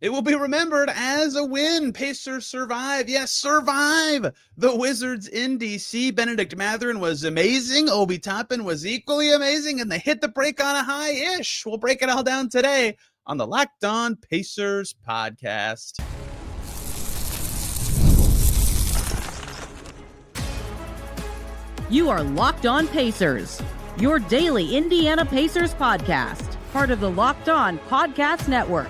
It will be remembered as a win. Pacers survive. Yes, survive the Wizards in DC. Bennedict Mathurin was amazing. Obi Toppin was equally amazing, and they hit the break on a high-ish. We'll break it all down today on the Locked On Pacers podcast. You are Locked On Pacers, your daily Indiana Pacers podcast, part of the Locked On Podcast Network,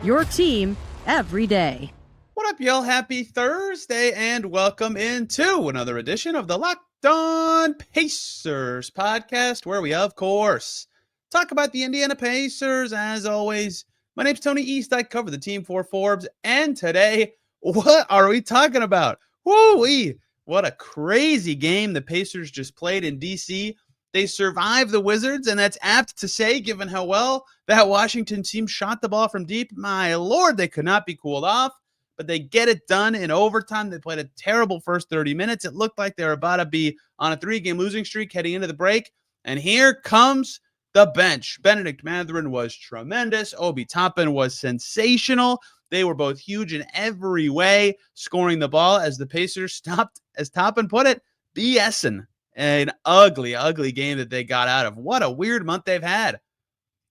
your team every day. What up, y'all? Happy Thursday, and welcome into another edition of the Locked On Pacers podcast, where we, of course, talk about the Indiana Pacers. As always, my name's Tony East. I cover the team for Forbes, and today, what are we talking about? Woo-wee! What a crazy game the Pacers just played in DC. They survived the Wizards, and that's apt to say, given how well that Washington team shot the ball from deep. My Lord, they could not be cooled off, but they get it done in overtime. They played a terrible first 30 minutes. It looked like they were about to be on a 3-game losing streak heading into the break, and here comes the bench. Bennedict Mathurin was tremendous. Obi Toppin was sensational. They were both huge in every way, scoring the ball as the Pacers stopped, as Toppin put it, BSing. An ugly, ugly game that they got out of. What a weird month they've had.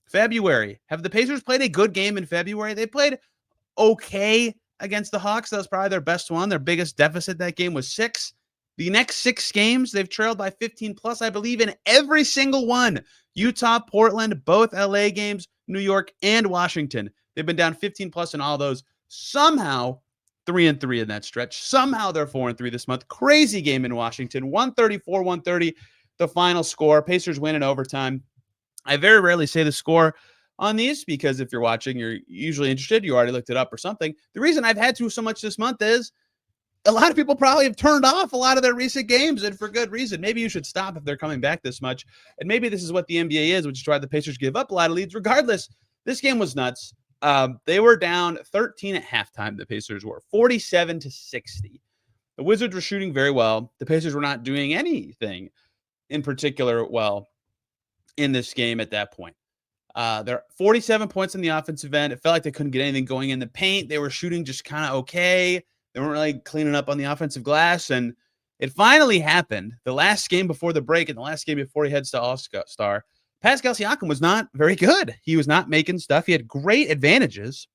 February. Have the Pacers played a good game in February? They played okay against the Hawks. That was probably their best one. Their biggest deficit that game was 6. The next 6 games, they've trailed by 15 plus, I believe, in every single one. Utah, Portland, both LA games, New York, and Washington. They've been down 15 plus in all those. Somehow, 3-3 in that stretch. Somehow they're 4-3 this month. Crazy game in Washington. 134-130, the final score. Pacers win in overtime. I very rarely say the score on these because if you're watching, you're usually interested. You already looked it up or something. The reason I've had to so much this month is a lot of people probably have turned off a lot of their recent games, and for good reason. Maybe you should stop if they're coming back this much. And maybe this is what the NBA is, which is why the Pacers give up a lot of leads. Regardless, this game was nuts. They were down 13 at halftime. The Pacers were 47-60. The Wizards were shooting very well. The Pacers were not doing anything in particular well in this game at that point. There are 47 points in the offensive end. It felt like they couldn't get anything going in the paint. They were shooting just kind of okay. They weren't really cleaning up on the offensive glass. And it finally happened. The last game before the break and the last game before he heads to All-Star, Pascal Siakam was not very good. He was not making stuff. He had great advantages.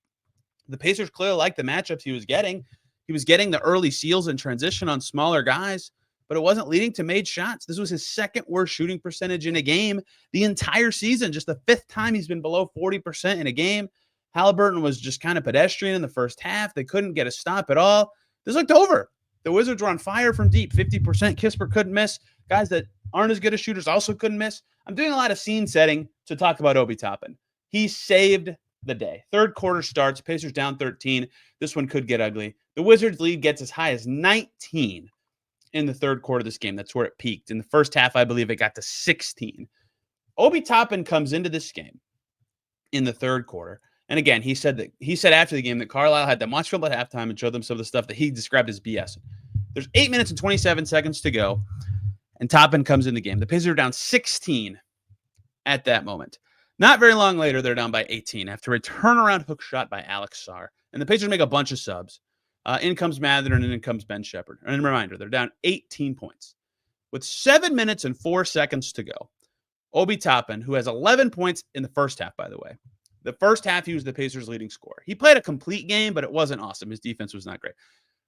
The Pacers clearly liked the matchups he was getting. He was getting the early seals in transition on smaller guys, but it wasn't leading to made shots. This was his second worst shooting percentage in a game the entire season, just the 5th time he's been below 40% in a game. Haliburton was just kind of pedestrian in the first half. They couldn't get a stop at all. This looked over. The Wizards were on fire from deep, 50%. Kispert couldn't miss. Guys that aren't as good as shooters also couldn't miss. I'm doing a lot of scene setting to talk about Obi Toppin. He saved the day. Third quarter starts. Pacers down 13. This one could get ugly. The Wizards lead gets as high as 19 in the third quarter of this game. That's where it peaked. In the first half, I believe it got to 16. Obi Toppin comes into this game in the third quarter. And again, he said after the game that Carlisle had them watch film at halftime and showed them some of the stuff that he described as BS. There's 8 minutes and 27 seconds to go, and Toppin comes in the game. The Pacers are down 16 at that moment. Not very long later, they're down by 18 after a turnaround hook shot by Alex Sarr. And the Pacers make a bunch of subs. In comes Mathurin, and in comes Ben Shepherd. And a reminder, they're down 18 points. With 7 minutes and 4 seconds to go, Obi Toppin, who has 11 points in the first half, by the way. The first half, he was the Pacers' leading scorer. He played a complete game, but it wasn't awesome. His defense was not great.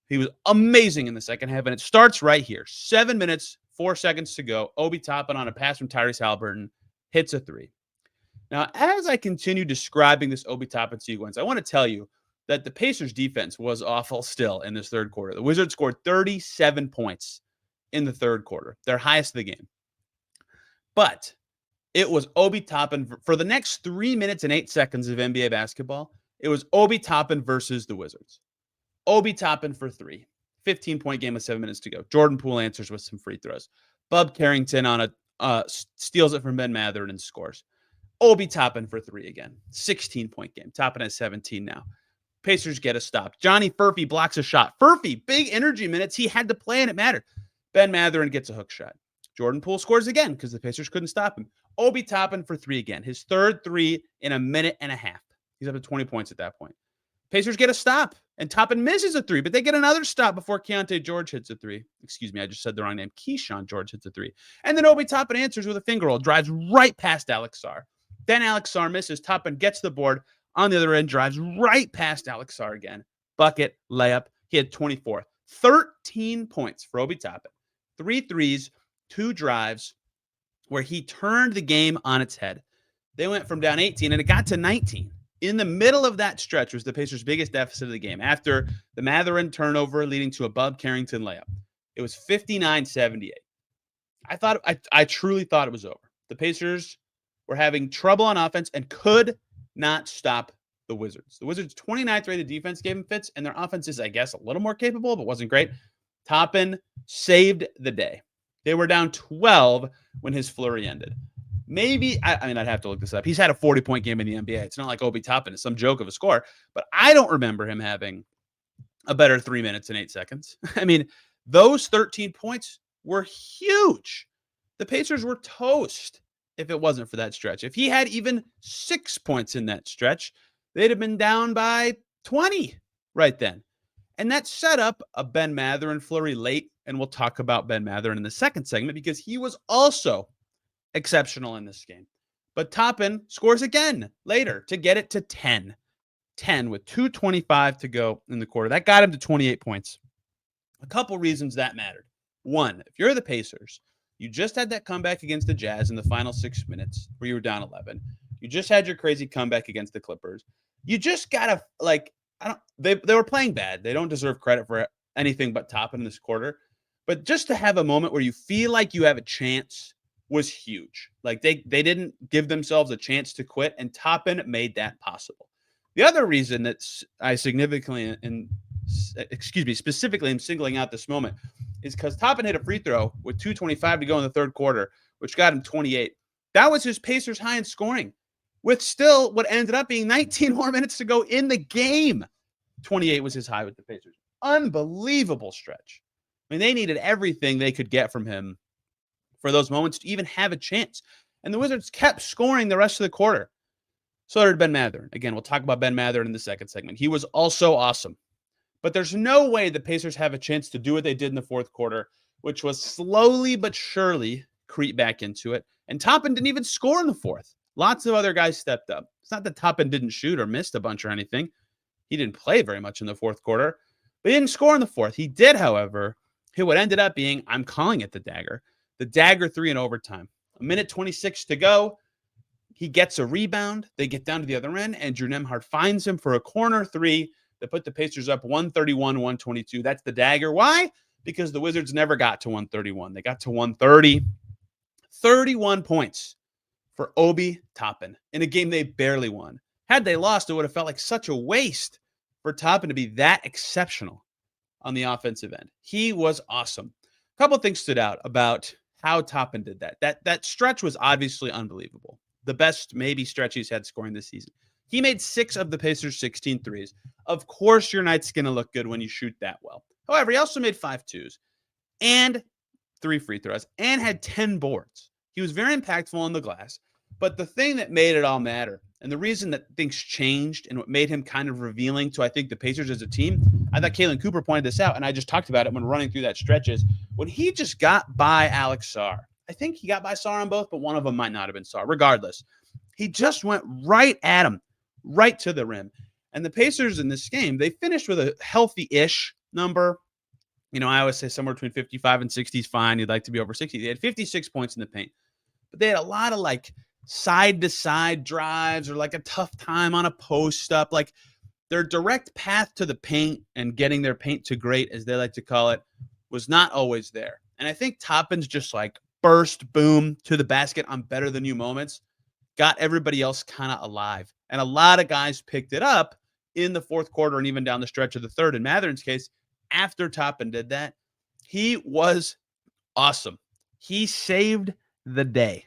He was amazing in the second half, and it starts right here. 7 minutes, 4 seconds to go. Obi Toppin on a pass from Tyrese Haliburton hits a 3. Now, as I continue describing this Obi Toppin sequence, I want to tell you that the Pacers' defense was awful still in this third quarter. The Wizards scored 37 points in the third quarter, their highest of the game. But it was Obi Toppin for the next 3 minutes and 8 seconds of NBA basketball. It was Obi Toppin versus the Wizards. Obi Toppin for 3. 15-point game with 7 minutes to go. Jordan Poole answers with some free throws. Bub Carrington on steals it from Ben Mathurin and scores. Obi Toppin for 3 again. 16-point game. Toppin has 17 now. Pacers get a stop. Johnny Furphy blocks a shot. Furphy, big energy minutes. He had to play and it mattered. Ben Mathurin gets a hook shot. Jordan Poole scores again because the Pacers couldn't stop him. Obi Toppin for 3 again. His third 3 in a minute and a half. He's up to 20 points at that point. Pacers get a stop, and Toppin misses a three, but they get another stop before Keontae George hits a three. Excuse me, I just said the wrong name. Keyshawn George hits a three. And then Obi Toppin answers with a finger roll, drives right past Alex Sarr. Then Alex Sarr misses. Toppin gets the board on the other end, drives right past Alex Sarr again. Bucket, layup. He had 24. 13 points for Obi Toppin. 3 threes, 2 drives, where he turned the game on its head. They went from down 18, and it got to 19. In the middle of that stretch was the Pacers' biggest deficit of the game after the Mathurin turnover leading to a Bub Carrington layup. It was 59-78. I truly thought it was over. The Pacers were having trouble on offense and could not stop the Wizards. The Wizards' 29th rated defense gave them fits, and their offense is, I guess, a little more capable, but wasn't great. Toppin saved the day. They were down 12 when his flurry ended. Maybe, I'd have to look this up. He's had a 40-point game in the NBA. It's not like Obi Toppin is some joke of a score, but I don't remember him having a better 3 minutes and 8 seconds. I mean, those 13 points were huge. The Pacers were toast if it wasn't for that stretch. If he had even 6 points in that stretch, they'd have been down by 20 right then. And that set up a Ben Mathurin flurry late, and we'll talk about Ben Mathurin in the second segment because he was also exceptional in this game. But Toppin scores again later to get it to 10. 10 with 2:25 to go in the quarter. That got him to 28 points. A couple reasons that mattered. One, if you're the Pacers, you just had that comeback against the Jazz in the final 6 minutes where you were down 11. You just had your crazy comeback against the Clippers. You just gotta they were playing bad. They don't deserve credit for anything but Toppin in this quarter. But just to have a moment where you feel like you have a chance was huge. Like they didn't give themselves a chance to quit, and Toppin made that possible. The other reason that I specifically am singling out this moment is because Toppin hit a free throw with 2:25 to go in the third quarter, which got him 28. That was his Pacers high in scoring, with still what ended up being 19 more minutes to go in the game. 28 was his high with the Pacers. Unbelievable stretch. I mean, they needed everything they could get from him for those moments to even have a chance. And the Wizards kept scoring the rest of the quarter. So did Ben Mathurin. Again, we'll talk about Ben Mathurin in the second segment. He was also awesome. But there's no way the Pacers have a chance to do what they did in the fourth quarter, which was slowly but surely creep back into it. And Toppin didn't even score in the fourth. Lots of other guys stepped up. It's not that Toppin didn't shoot or missed a bunch or anything. He didn't play very much in the fourth quarter, but he didn't score in the fourth. He did, however, hit what ended up being, I'm calling it the dagger three in overtime. 1:26 to go. He gets a rebound. They get down to the other end, and Drew Nembhard finds him for a corner three that put the Pacers up 131-122. That's the dagger. Why? Because the Wizards never got to 131. They got to 130. 31 points for Obi Toppin in a game they barely won. Had they lost, it would have felt like such a waste for Toppin to be that exceptional on the offensive end. He was awesome. A couple of things stood out about how Toppin did that. That stretch was obviously unbelievable. The best maybe stretch he's had scoring this season. He made 6 of the Pacers' 16 threes. Of course, your night's going to look good when you shoot that well. However, he also made 5 twos and 3 free throws and had 10 boards. He was very impactful on the glass. But the thing that made it all matter, and the reason that things changed and what made him kind of revealing to, I think, the Pacers as a team, I thought Kalen Cooper pointed this out, and I just talked about it when running through that stretch, is when he just got by Alex Sarr. I think he got by Sarr on both, but one of them might not have been Sarr. Regardless, he just went right at him, right to the rim. And the Pacers in this game, they finished with a healthy-ish number. You know, I always say somewhere between 55 and 60 is fine. You'd like to be over 60. They had 56 points in the paint. But they had a lot of, like, side-to-side drives or, like, a tough time on a post-up. Like, their direct path to the paint and getting their paint to great, as they like to call it, was not always there. And I think Toppin's just, like, burst, boom, to the basket on better-than-you moments got everybody else kind of alive. And a lot of guys picked it up in the fourth quarter and even down the stretch of the third. In Mathurin's case, after Toppin did that, he was awesome. He saved the day.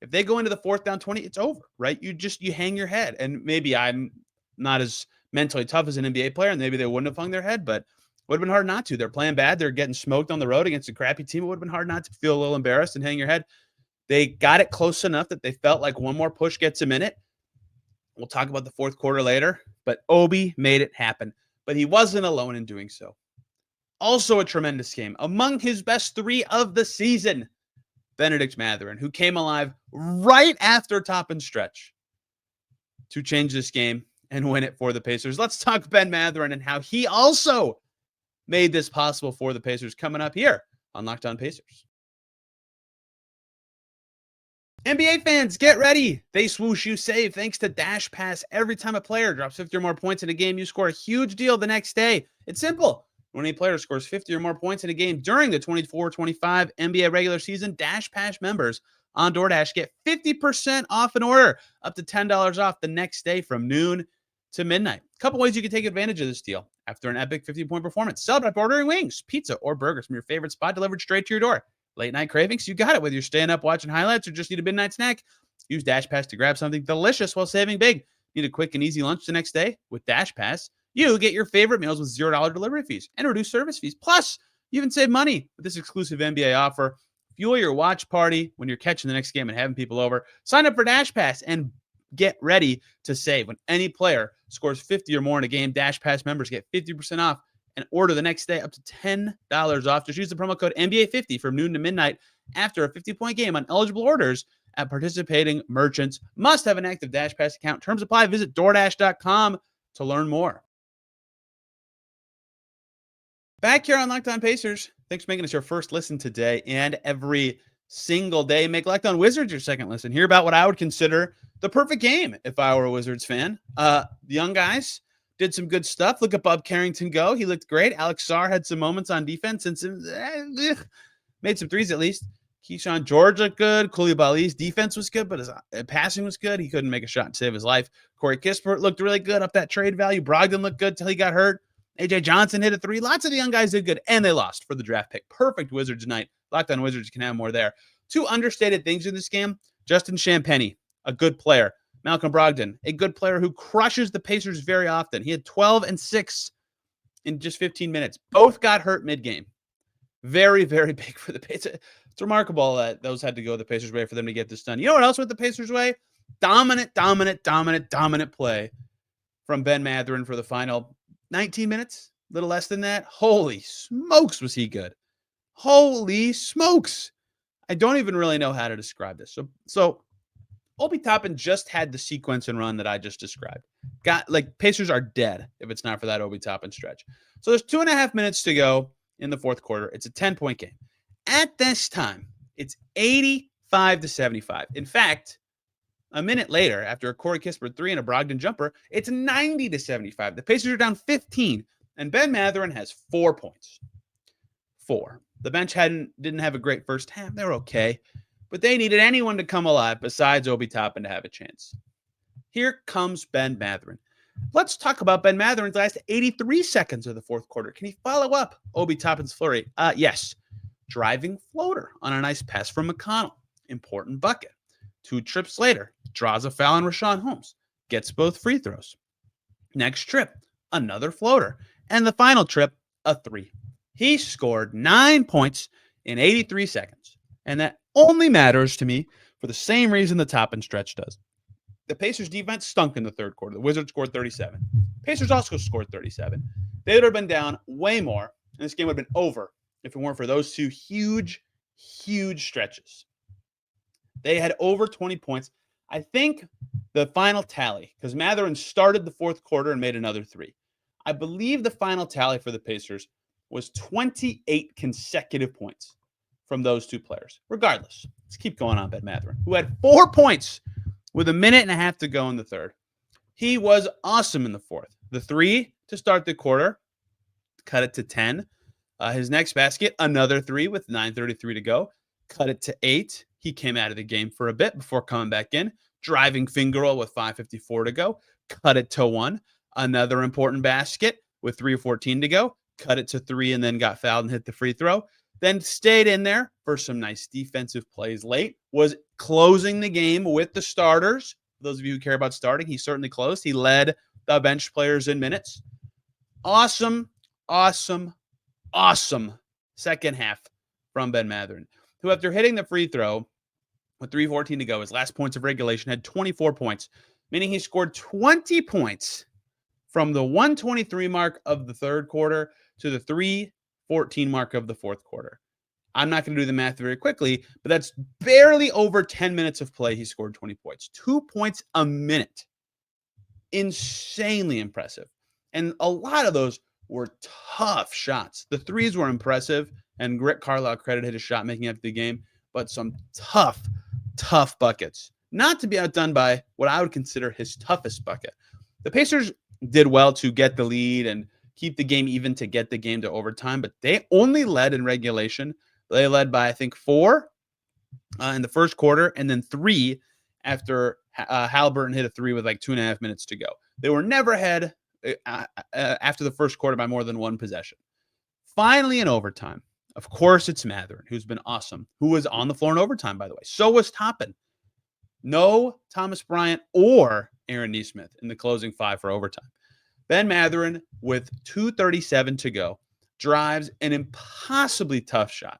If they go into the fourth down 20, it's over, right? You hang your head. And maybe I'm not as mentally tough as an NBA player, and maybe they wouldn't have hung their head, but it would have been hard not to. They're playing bad. They're getting smoked on the road against a crappy team. It would have been hard not to feel a little embarrassed and hang your head. They got it close enough that they felt like one more push gets them in it. We'll talk about the fourth quarter later, but Obi made it happen. But he wasn't alone in doing so. Also a tremendous game. Among his best three of the season, Bennedict Mathurin, who came alive right after Toppin's stretch to change this game and win it for the Pacers. Let's talk Ben Mathurin and how he also made this possible for the Pacers, coming up here on Locked On Pacers. NBA fans, get ready. They swoosh, you save thanks to Dash Pass. Every time a player drops 50 or more points in a game, you score a huge deal the next day. It's simple. When a player scores 50 or more points in a game during the 24-25 NBA regular season, Dash Pass members on DoorDash get 50% off an order, up to $10 off the next day from noon to midnight. A couple ways you can take advantage of this deal. After an epic 50-point performance, celebrate by ordering wings, pizza, or burgers from your favorite spot delivered straight to your door. Late night cravings? You got it. Whether you're staying up watching highlights or just need a midnight snack, use Dash Pass to grab something delicious while saving big. Need a quick and easy lunch the next day? With Dash Pass, you get your favorite meals with $0 delivery fees and reduced service fees. Plus, you even save money with this exclusive NBA offer. Fuel your watch party when you're catching the next game and having people over. Sign up for Dash Pass and get ready to save. When any player scores 50 or more in a game, Dash Pass members get 50% off and order the next day up to $10 off. Just use the promo code NBA50 from noon to midnight after a 50-point game on eligible orders at participating merchants. Must have an active Dash Pass account. Terms apply. Visit DoorDash.com to learn more. Back here on Locked On Pacers. Thanks for making us your first listen today and every single day. Make Locked On Wizards your second listen. Hear about what I would consider the perfect game if I were a Wizards fan. The young guys did some good stuff. Look at Bob Carrington go. He looked great. Alex Sarr had some moments on defense and made some threes at least. Keyshawn George looked good. Koulibaly's defense was good, but his passing was good. He couldn't make a shot to save his life. Corey Kispert looked really good up that trade value. Brogdon looked good till he got hurt. AJ Johnson hit a three. Lots of the young guys did good, and they lost for the draft pick. Perfect Wizards night. Locked On Wizards can have more there. Two understated things in this game. Justin Champagnie, a good player. Malcolm Brogdon, a good player who crushes the Pacers very often. He had 12 and 6 in just 15 minutes. Both got hurt mid-game. Very, very big for the Pacers. It's remarkable that those had to go the Pacers' way for them to get this done. You know what else went the Pacers' way? Dominant play from Ben Mathurin for the final 19 minutes. A little less than that. Holy smokes, was he good. Holy smokes. I don't even really know how to describe this. So Obi Toppin just had the sequence and run that I just described. Pacers are dead if it's not for that Obi Toppin stretch. So there's 2.5 minutes to go in the fourth quarter. It's a 10-point game. At this time, it's 85-75. In fact, a minute later, after a Corey Kispert 3 and a Brogdon jumper, it's 90-75. The Pacers are down 15, and Ben Mathurin has 4 points. 4. The bench didn't have a great first half. They were okay, but they needed anyone to come alive besides Obi Toppin to have a chance. Here comes Ben Mathurin. Let's talk about Ben Mathurin's last 83 seconds of the fourth quarter. Can he follow up Obi Toppin's flurry? Yes. Driving floater on a nice pass from McConnell. Important bucket. 2 trips later, draws a foul on Rashawn Holmes. Gets both free throws. Next trip, another floater. And the final trip, a 3. He scored 9 points in 83 seconds. And that only matters to me for the same reason the Toppin stretch does. The Pacers defense stunk in the third quarter. The Wizards scored 37. Pacers also scored 37. They would have been down way more, and this game would have been over if it weren't for those two huge stretches. They had over 20 points. I think the final tally, because Mathurin started the fourth quarter and made another 3. I believe the final tally for the Pacers was 28 consecutive points from those two players. Regardless, let's keep going on Ben Mathurin, who had 4 points with a minute and a half to go in the third. He was awesome in the fourth. The 3 to start the quarter, cut it to 10. His next basket, another 3 with 9:33 to go, cut it to 8. He came out of the game for a bit before coming back in. Driving finger roll with 5:54 to go, cut it to 1. Another important basket with 3:14 to go, cut it to 3, and then got fouled and hit the free throw. Then stayed in there for some nice defensive plays late. Was closing the game with the starters. For those of you who care about starting, he certainly closed. He led the bench players in minutes. Awesome second half from Ben Mathurin, who after hitting the free throw with 3:14 to go, his last points of regulation, had 24 points, meaning he scored 20 points from the 123 mark of the third quarter to the 3:14 mark of the fourth quarter. I'm not going to do the math very quickly, but that's barely over 10 minutes of play. He scored 20 points, 2 points a minute. Insanely impressive. And a lot of those were tough shots. The threes were impressive, and Rick Carlisle credited his shot making after the game, but some tough buckets. Not to be outdone by what I would consider his toughest bucket. The Pacers did well to get the lead and keep the game even to get the game to overtime, but they only led in regulation. They led by, I think, 4 in the first quarter and then 3 after Haliburton hit a 3 with like 2.5 minutes to go. They were never ahead after the first quarter by more than 1 possession. Finally, in overtime, of course, it's Mathurin, who's been awesome, who was on the floor in overtime, by the way. So was Toppin. No Thomas Bryant or Aaron Nesmith in the closing 5 for overtime. Ben Mathurin, with 2:37 to go, drives an impossibly tough shot.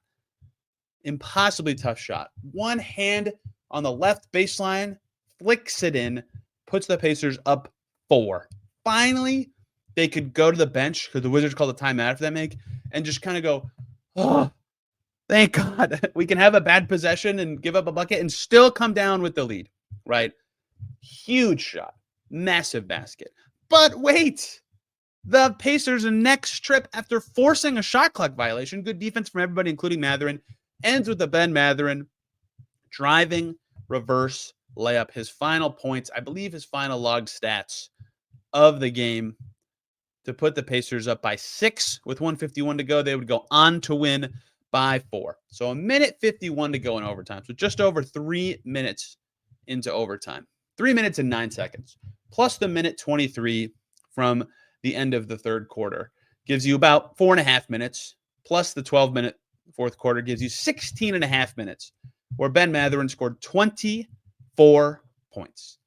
One hand on the left baseline, flicks it in, puts the Pacers up 4. Finally, they could go to the bench because the Wizards called a timeout after that make and just kind of go, oh, thank God. We can have a bad possession and give up a bucket and still come down with the lead, right? Huge shot. Massive basket. But wait, the Pacers' next trip after forcing a shot clock violation, good defense from everybody, including Mathurin, ends with a Ben Mathurin driving reverse layup. His final points, I believe his final log stats of the game, to put the Pacers up by 6 with 1:51 to go. They would go on to win by 4. So 1:51 to go in overtime. So just over 3 minutes into overtime. 3 minutes and 9 seconds. Plus the 1:23 from the end of the third quarter gives you about 4.5 minutes. Plus the 12-minute fourth quarter gives you 16.5 minutes, where Ben Mathurin scored 24 points.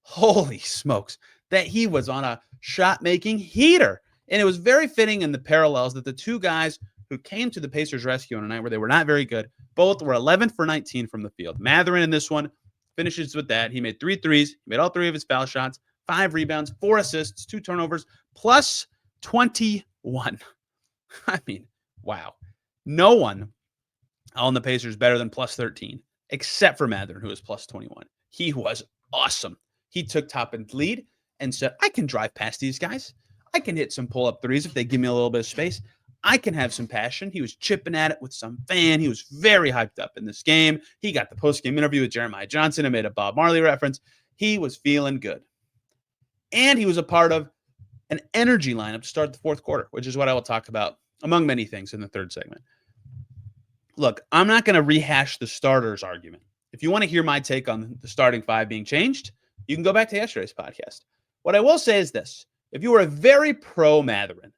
Holy smokes, that he was on a shot-making heater. And it was very fitting in the parallels that the two guys who came to the Pacers' rescue on a night where they were not very good, both were 11 for 19 from the field. Mathurin in this one finishes with that. He made 3 threes. He made all 3 of his foul shots, 5 rebounds, 4 assists, 2 turnovers, plus 21. I mean, wow. No one on the Pacers better than plus 13, except for Mathurin, who was plus 21. He was awesome. He took Toppin's lead and said, I can drive past these guys. I can hit some pull-up threes if they give me a little bit of space. I can have some passion. He was chipping at it with some fan. He was very hyped up in this game. He got the post-game interview with Jeremiah Johnson and made a Bob Marley reference. He was feeling good. And he was a part of an energy lineup to start the fourth quarter, which is what I will talk about, among many things, in the third segment. Look, I'm not going to rehash the starters argument. If you want to hear my take on the starting 5 being changed, you can go back to yesterday's podcast. What I will say is this. If you were a very pro Mathurin,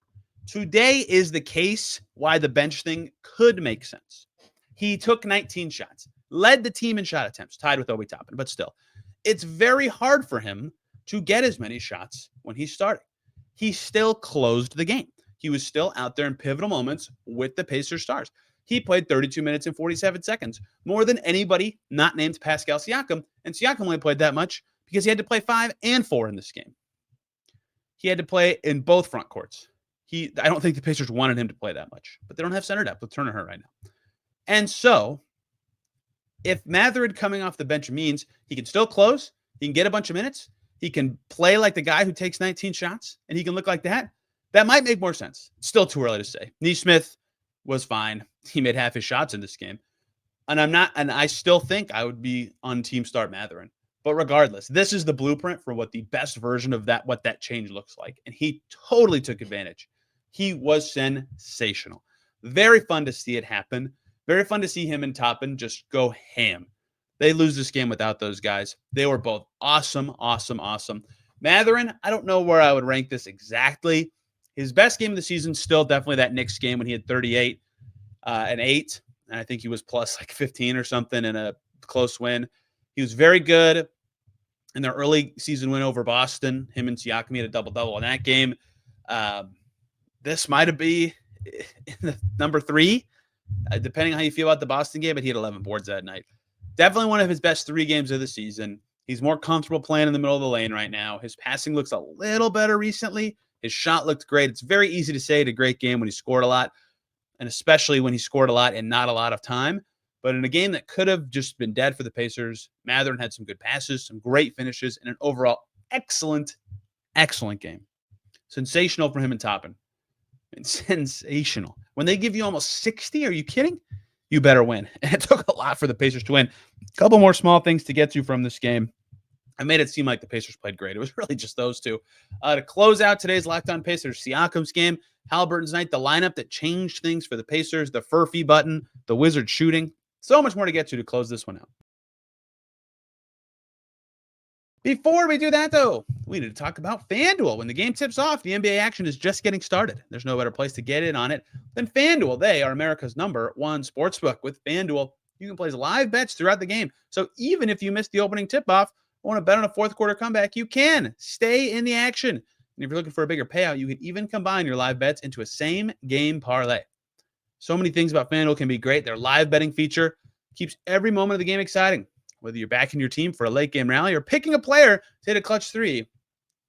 today is the case why the bench thing could make sense. He took 19 shots, led the team in shot attempts, tied with Obi Toppin, but still, it's very hard for him to get as many shots when he's starting. He still closed the game. He was still out there in pivotal moments with the Pacers stars. He played 32 minutes and 47 seconds, more than anybody not named Pascal Siakam, and Siakam only played that much because he had to play 5 and 4 in this game. He had to play in both front courts. I don't think the Pacers wanted him to play that much, but they don't have center depth with Turner hurt right now. And so, if Mathurin coming off the bench means he can still close, he can get a bunch of minutes, he can play like the guy who takes 19 shots, and he can look like that, that might make more sense. It's still too early to say. Nesmith was fine. He made half his shots in this game. And I still think I would be on team start Mathurin. But regardless, this is the blueprint for what the best version of what that change looks like. And he totally took advantage. He was sensational. Very fun to see it happen. Very fun to see him and Toppin just go ham. They lose this game without those guys. They were both awesome, awesome, awesome. Mathurin, I don't know where I would rank this exactly. His best game of the season, still definitely that Knicks game when he had 38 and 8. And I think he was plus like 15 or something in a close win. He was very good in their early season win over Boston. Him and Siakam had a double-double in that game. This might be in the number 3, depending on how you feel about the Boston game, but he had 11 boards that night. Definitely one of his best 3 games of the season. He's more comfortable playing in the middle of the lane right now. His passing looks a little better recently. His shot looked great. It's very easy to say he had a great game when he scored a lot, and especially when he scored a lot in not a lot of time. But in a game that could have just been dead for the Pacers, Mathurin had some good passes, some great finishes, and an overall excellent game. Sensational for him and Toppin. Sensational. When they give you almost 60, are you kidding? You better win. And it took a lot for the Pacers to win. A couple more small things to get to from this game. I made it seem like the Pacers played great. It was really just those two. To close out today's Locked On Pacers, Siakam's game, Haliburton's night, the lineup that changed things for the Pacers, the Furphy button, the Wizards shooting. So much more to get to close this one out. Before we do that, though, we need to talk about FanDuel. When the game tips off, the NBA action is just getting started. There's no better place to get in on it than FanDuel. They are America's #1 sportsbook. With FanDuel, you can place live bets throughout the game. So even if you missed the opening tip-off or want to bet on a fourth quarter comeback, you can stay in the action. And if you're looking for a bigger payout, you can even combine your live bets into a same-game parlay. So many things about FanDuel can be great. Their live betting feature keeps every moment of the game exciting. Whether you're backing your team for a late game rally or picking a player to hit a clutch three,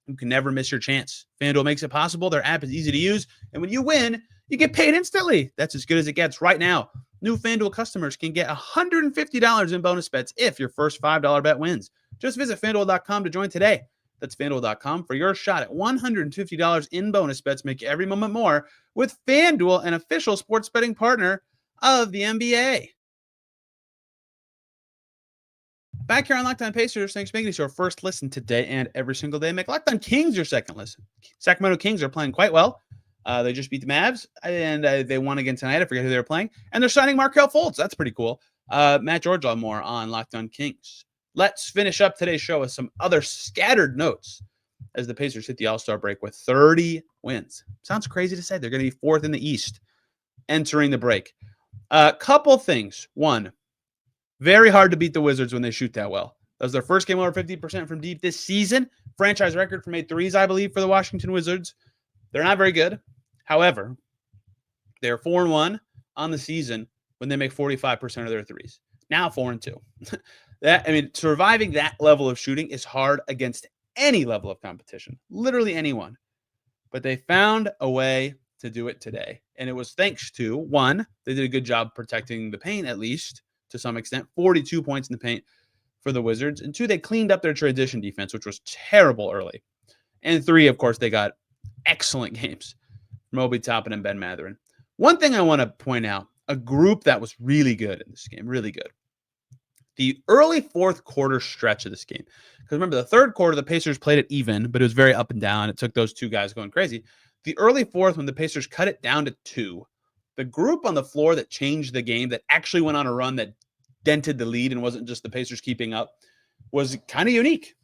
you can never miss your chance. FanDuel makes it possible. Their app is easy to use. And when you win, you get paid instantly. That's as good as it gets right now. New FanDuel customers can get $150 in bonus bets if your first $5 bet wins. Just visit FanDuel.com to join today. That's FanDuel.com for your shot at $150 in bonus bets. Make every moment more with FanDuel, an official sports betting partner of the NBA. Back here on Locked On Pacers, thanks for making this your first listen today and every single day. Make Locked On Kings your second listen. Sacramento Kings are playing quite well. They just beat the Mavs, and they won again tonight. I forget who they were playing. And they're signing Markelle Fultz. That's pretty cool. Matt George on more on Locked On Kings. Let's finish up today's show with some other scattered notes as the Pacers hit the All-Star break with 30 wins. Sounds crazy to say. They're going to be fourth in the East entering the break. Couple things. One, very hard to beat the Wizards when they shoot that well. That was their first game over 50% from deep this season. Franchise record for made threes, I believe, for the Washington Wizards. They're not very good. However, they're 4-1 on the season when they make 45% of their threes. Now 4-2. Surviving that level of shooting is hard against any level of competition, literally anyone. But they found a way to do it today. And it was thanks to, one, they did a good job protecting the paint, at least to some extent, 42 points in the paint for the Wizards. And two, they cleaned up their transition defense, which was terrible early. And three, of course, they got excellent games from Obi Toppin and Ben Mathurin. One thing I want to point out, a group that was really good in this game, really good. The early fourth quarter stretch of this game. Because remember, the third quarter, the Pacers played it even, but it was very up and down. It took those two guys going crazy. The early fourth, when the Pacers cut it down to 2, the group on the floor that changed the game, that actually went on a run that dented the lead and wasn't just the Pacers keeping up, was kind of unique.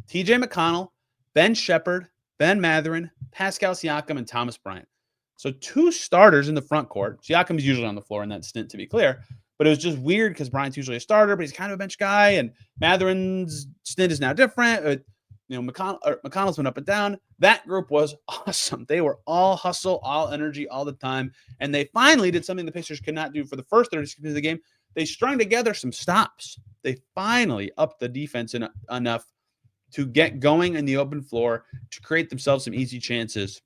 TJ McConnell, Ben Shepherd, Ben Mathurin, Pascal Siakam, and Thomas Bryant. So 2 starters in the front court. Siakam is usually on the floor in that stint, to be clear. But it was just weird because Bryant's usually a starter, but he's kind of a bench guy. And Mathurin's stint is now different. McConnell's been up and down. That group was awesome. They were all hustle, all energy, all the time. And they finally did something the Pacers could not do for the first 30 seconds of the game. They strung together some stops. They finally upped the defense enough to get going in the open floor to create themselves some easy chances.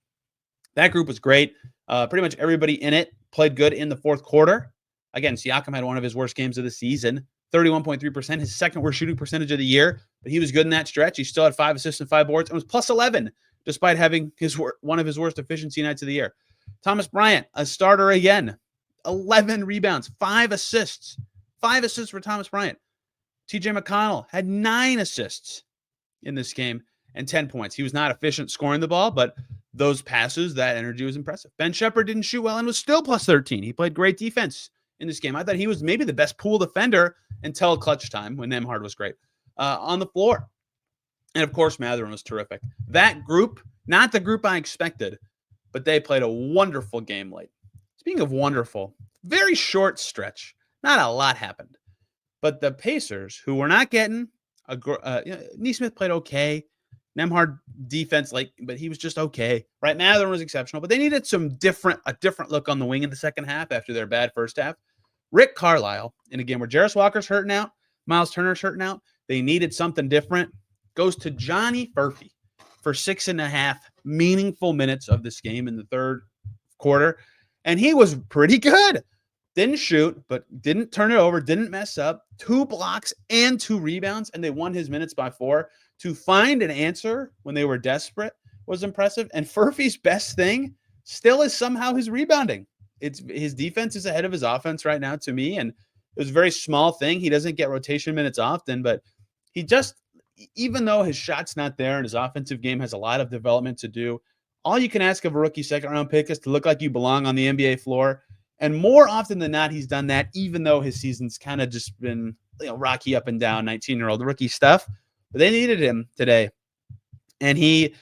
That group was great. Pretty much everybody in it played good in the fourth quarter. Again, Siakam had one of his worst games of the season, 31.3%, his second worst shooting percentage of the year, but he was good in that stretch. He still had 5 assists and 5 boards and was plus 11, despite having one of his worst efficiency nights of the year. Thomas Bryant, a starter again, 11 rebounds, 5 assists. 5 assists for Thomas Bryant. TJ McConnell had 9 assists in this game and 10 points. He was not efficient scoring the ball, but those passes, that energy was impressive. Ben Shepherd didn't shoot well and was still plus 13. He played great defense in this game. I thought he was maybe the best pool defender until clutch time when Nembhard was great on the floor. And, of course, Mathurin was terrific. That group, not the group I expected, but they played a wonderful game late. Speaking of wonderful, very short stretch. Not a lot happened. But the Pacers, who were not getting Nesmith played okay. Nembhard defense, but he was just okay. Right? Mathurin was exceptional, but they needed a different look on the wing in the second half after their bad first half. Rick Carlisle, in a game where Jarris Walker's hurting out, Myles Turner's hurting out, They needed something different. Goes to Johnny Furphy for 6.5 meaningful minutes of this game in the third quarter. And he was pretty good. Didn't shoot, but didn't turn it over, didn't mess up. 2 blocks and 2 rebounds, and they won his minutes by 4. To find an answer when they were desperate was impressive. And Furphy's best thing still is somehow his rebounding. It's his defense is ahead of his offense right now to me, and it was a very small thing. He doesn't get rotation minutes often, but he just, even though his shot's not there and his offensive game has a lot of development to do, all you can ask of a rookie second-round pick is to look like you belong on the NBA floor. And more often than not, he's done that, even though his season's kind of just been, rocky up and down, 19-year-old rookie stuff. But they needed him today, and he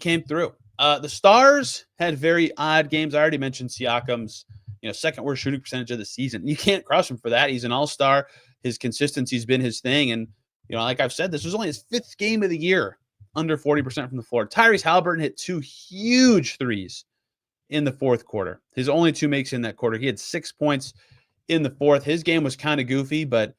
came through. The Stars had very odd games. I already mentioned Siakam's, second worst shooting percentage of the season. You can't crush him for that. He's an all-star. His consistency's been his thing. And, like I've said, this was only his 5th game of the year, under 40% from the floor. Tyrese Haliburton hit 2 huge threes in the fourth quarter. His only 2 makes in that quarter. He had 6 points in the fourth. His game was kind of goofy, but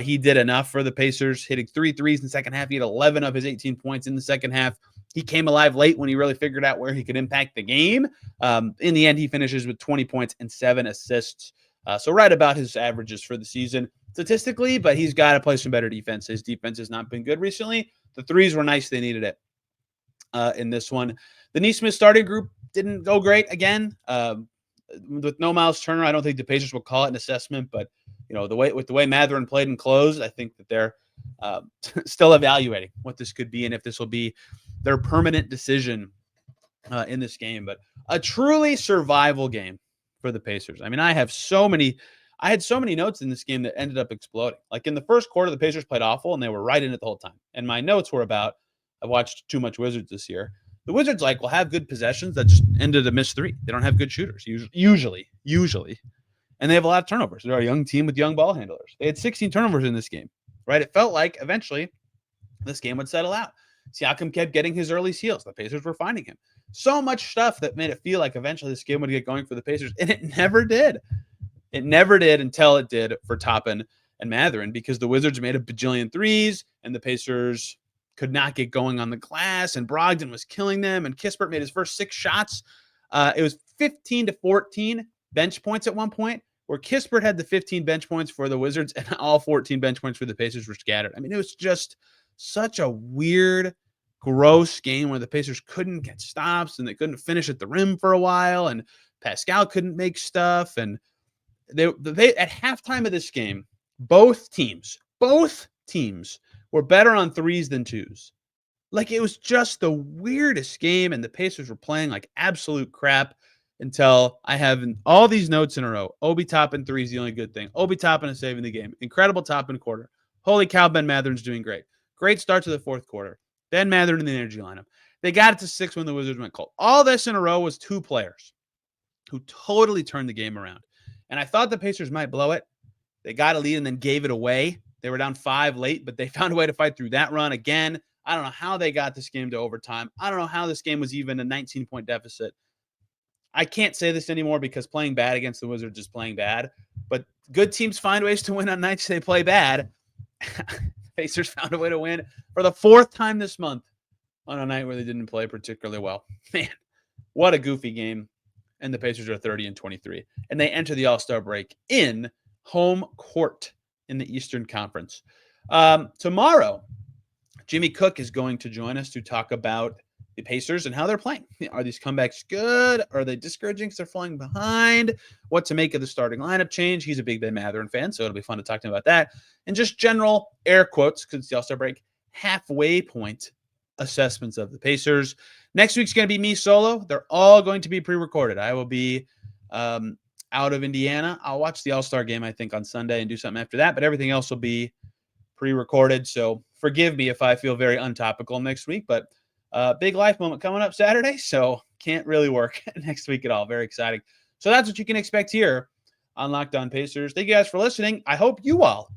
he did enough for the Pacers, hitting 3 threes in the second half. He had 11 of his 18 points in the second half. He came alive late when he really figured out where he could impact the game. In the end, he finishes with 20 points and 7 assists. So right about his averages for the season statistically, but he's got to play some better defense. His defense has not been good recently. The threes were nice. They needed it in this one. The Neesmith starting group didn't go great again. With no Myles Turner, I don't think the Pacers will call it an assessment, but the way Mathurin played and closed, I think that they're still evaluating what this could be and if this will be their permanent decision in this game. But a truly survival game for the Pacers. I mean, I had so many notes in this game that ended up exploding. Like in the first quarter, the Pacers played awful and they were right in it the whole time. And my notes were about, I've watched too much Wizards this year. The Wizards will have good possessions that just ended a missed 3. They don't have good shooters usually. And they have a lot of turnovers. They're a young team with young ball handlers. They had 16 turnovers in this game, right? It felt like eventually this game would settle out. Siakam kept getting his early steals. The Pacers were finding him. So much stuff that made it feel like eventually this game would get going for the Pacers, and it never did. It never did until it did for Toppin and Mathurin, because the Wizards made a bajillion threes, and the Pacers could not get going on the glass, and Brogdon was killing them, and Kispert made his first 6 shots. It was 15-14 bench points at one point, where Kispert had the 15 bench points for the Wizards, and all 14 bench points for the Pacers were scattered. I mean, it was just such a weird, gross game where the Pacers couldn't get stops, and they couldn't finish at the rim for a while, and Pascal couldn't make stuff. And they at halftime of this game, both teams were better on threes than twos. Like, it was just the weirdest game, and the Pacers were playing like absolute crap until I have all these notes in a row. Obi Toppin 3 is the only good thing. Obi Toppin is saving the game. Incredible Toppin quarter. Holy cow, Ben Mathurin's doing great. Great start to the fourth quarter. Ben Mathurin in the energy lineup. They got it to 6 when the Wizards went cold. All this in a row was 2 players who totally turned the game around. And I thought the Pacers might blow it. They got a lead and then gave it away. They were down 5 late, but they found a way to fight through that run again. I don't know how they got this game to overtime. I don't know how this game was even a 19-point deficit. I can't say this anymore because playing bad against the Wizards is playing bad. But good teams find ways to win on nights they play bad. Pacers found a way to win for the 4th time this month on a night where they didn't play particularly well. Man, what a goofy game. And the Pacers are 30-23. And they enter the All-Star break in home court in the Eastern Conference. Tomorrow, Jimmy Cook is going to join us to talk about the Pacers and how they're playing. Are these comebacks good? Are they discouraging because they're falling behind? What to make of the starting lineup change? He's a big Ben Mathurin fan, so it'll be fun to talk to him about that. And just general air quotes, because it's the All-Star break, halfway point assessments of the Pacers. Next week's going to be me solo. They're all going to be pre-recorded. I will be out of Indiana. I'll watch the All-Star game, I think, on Sunday and do something after that, but everything else will be pre-recorded. So forgive me if I feel very untopical next week, but big life moment coming up Saturday, so can't really work next week at all. Very exciting. So that's what you can expect here on Locked On Pacers. Thank you guys for listening. I hope you all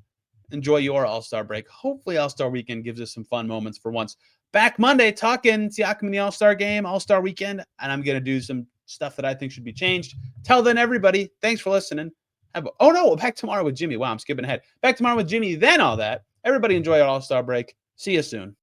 enjoy your All-Star break. Hopefully All-Star weekend gives us some fun moments for once. Back Monday talking Siakam in the All-Star game, All-Star weekend, and I'm going to do some stuff that I think should be changed. Till then, everybody, thanks for listening. Back tomorrow with Jimmy. Wow, I'm skipping ahead. Back tomorrow with Jimmy, then all that. Everybody enjoy our All-Star break. See you soon.